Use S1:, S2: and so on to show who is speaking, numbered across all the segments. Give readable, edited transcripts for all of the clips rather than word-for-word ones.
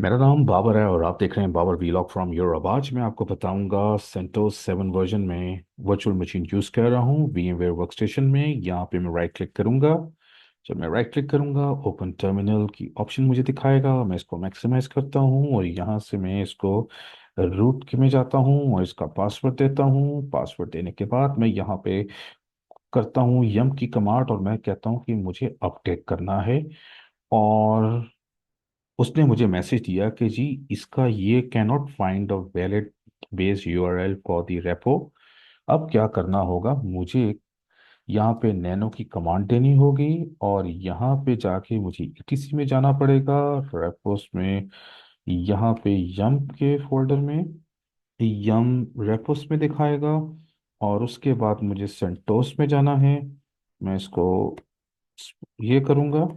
S1: मेरा नाम बाबर है और आप देख रहे हैं बाबर वीलॉग फ्रॉम यूरोप। आज मैं आपको बताऊंगा सेंटोस 7 वर्जन में वर्चुअल मशीन यूज़ कर रहा हूँ VMware वर्कस्टेशन में। यहाँ पे मैं राइट क्लिक करूंगा। जब मैं राइट क्लिक करूंगा ओपन टर्मिनल की ऑप्शन मुझे दिखाएगा। मैं इसको मैक्सिमाइज करता हूँ और यहाँ से मैं इसको रूट के में जाता हूँ और इसका पासवर्ड देता हूँ। पासवर्ड देने के बाद मैं यहाँ पे करता हूँ यम की कमांड और मैं कहता हूँ कि मुझे अपडेट करना है। और उसने मुझे मैसेज दिया कि जी इसका ये can not find a valid base URL for the repo. अब क्या करना होगा, मुझे यहाँ पे नैनो की कमांड देनी होगी और यहाँ पे जाके मुझे ईटीसी में जाना पड़ेगा, रेपोस में। यहाँ पे यम के फोल्डर में यम रेपोस में दिखाएगा और उसके बाद मुझे सेंटोस में जाना है। मैं इसको ये करूँगा,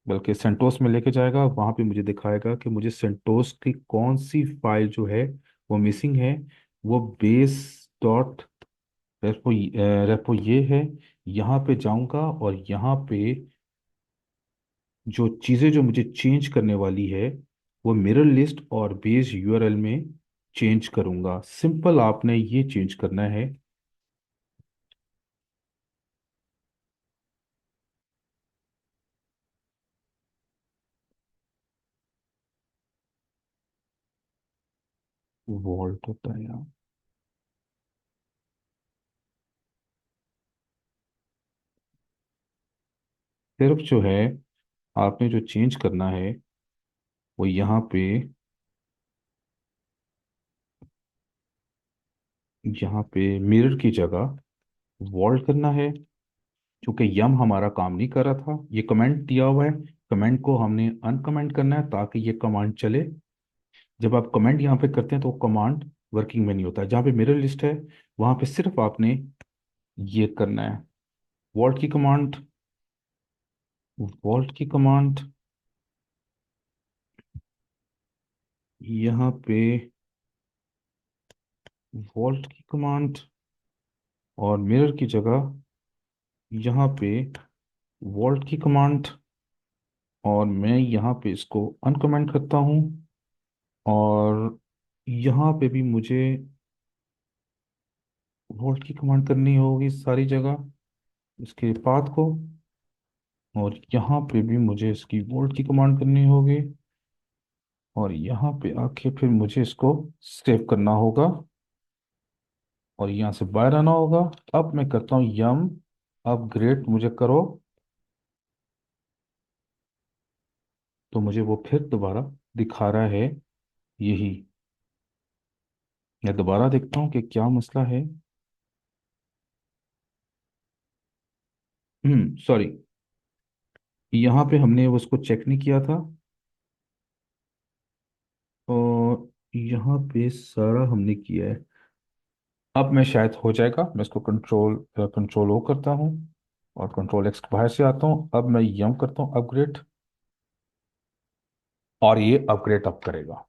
S1: बल्कि सेंटोस में लेके जाएगा। वहां पे मुझे दिखाएगा कि मुझे सेंटोस की कौन सी फाइल जो है वो मिसिंग है। वो बेस डॉट रेपो रेपो ये है। यहाँ पे जाऊंगा और यहाँ पे जो चीज़ें जो मुझे चेंज करने वाली है वो मिरर लिस्ट और बेस यूआरएल में चेंज करूंगा। सिंपल आपने ये चेंज करना है। वॉल्ट होता है यहाँ। सिर्फ जो है आपने जो चेंज करना है वो यहाँ पे, यहाँ पे मिरर की जगह वॉल्ट करना है। क्योंकि यम हमारा काम नहीं कर रहा था, ये कमेंट दिया हुआ है। कमेंट को हमने अनकमेंट करना है ताकि ये कमांड चले। जब आप कमेंट यहाँ पे करते हैं तो कमांड वर्किंग में नहीं होता है। जहाँ पे मिरर लिस्ट है वहाँ पे सिर्फ आपने ये करना है, वॉल्ट की कमांड। वॉल्ट की कमांड यहाँ पे, वॉल्ट की कमांड और मिरर की जगह यहाँ पे वॉल्ट की कमांड। और मैं यहाँ पे इसको अनकमेंट करता हूँ और यहाँ पे भी मुझे वोल्ट की कमांड करनी होगी सारी जगह इसके पाथ को। और यहाँ पे भी मुझे इसकी वोल्ट की कमांड करनी होगी और यहाँ पे आके फिर मुझे इसको सेव करना होगा और यहाँ से बाहर आना होगा। अब मैं करता हूँ यम अपग्रेड मुझे करो, तो मुझे वो फिर दोबारा दिखा रहा है यही। मैं दोबारा देखता हूँ कि क्या मसला है। सॉरी, यहाँ पे हमने उसको चेक नहीं किया था और यहाँ पे सारा हमने किया है। अब मैं शायद हो जाएगा। मैं इसको कंट्रोल ओ करता हूँ और कंट्रोल एक्स बाहर से आता हूँ। अब मैं यम करता हूँ अपग्रेड और ये अपग्रेड अप करेगा।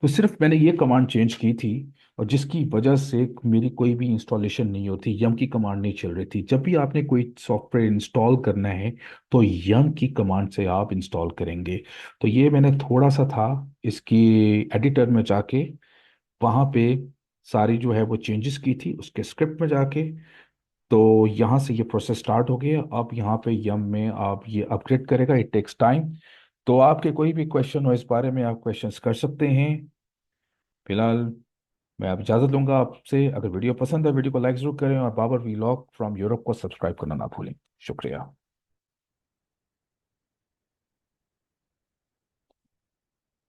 S1: तो सिर्फ मैंने ये कमांड चेंज की थी और जिसकी वजह से मेरी कोई भी इंस्टॉलेशन नहीं होती, यम की कमांड नहीं चल रही थी। जब भी आपने कोई सॉफ्टवेयर इंस्टॉल करना है तो यम की कमांड से आप इंस्टॉल करेंगे। तो ये मैंने थोड़ा सा था इसकी एडिटर में जाके वहाँ पे सारी जो है वो चेंजेस की थी उसके स्क्रिप्ट में जाके। तो यहाँ से ये प्रोसेस स्टार्ट हो गया। अब यहाँ पे यम में आप ये अपग्रेड करेगा, इट टेक्स टाइम। तो आपके कोई भी क्वेश्चन हो इस बारे में आप क्वेश्चंस कर सकते हैं। फिलहाल मैं अब इजाज़त लूंगा आपसे। अगर वीडियो पसंद है वीडियो को लाइक ज़रूर करें और बाबर वीलॉग फ्रॉम यूरोप को सब्सक्राइब करना ना भूलें। शुक्रिया।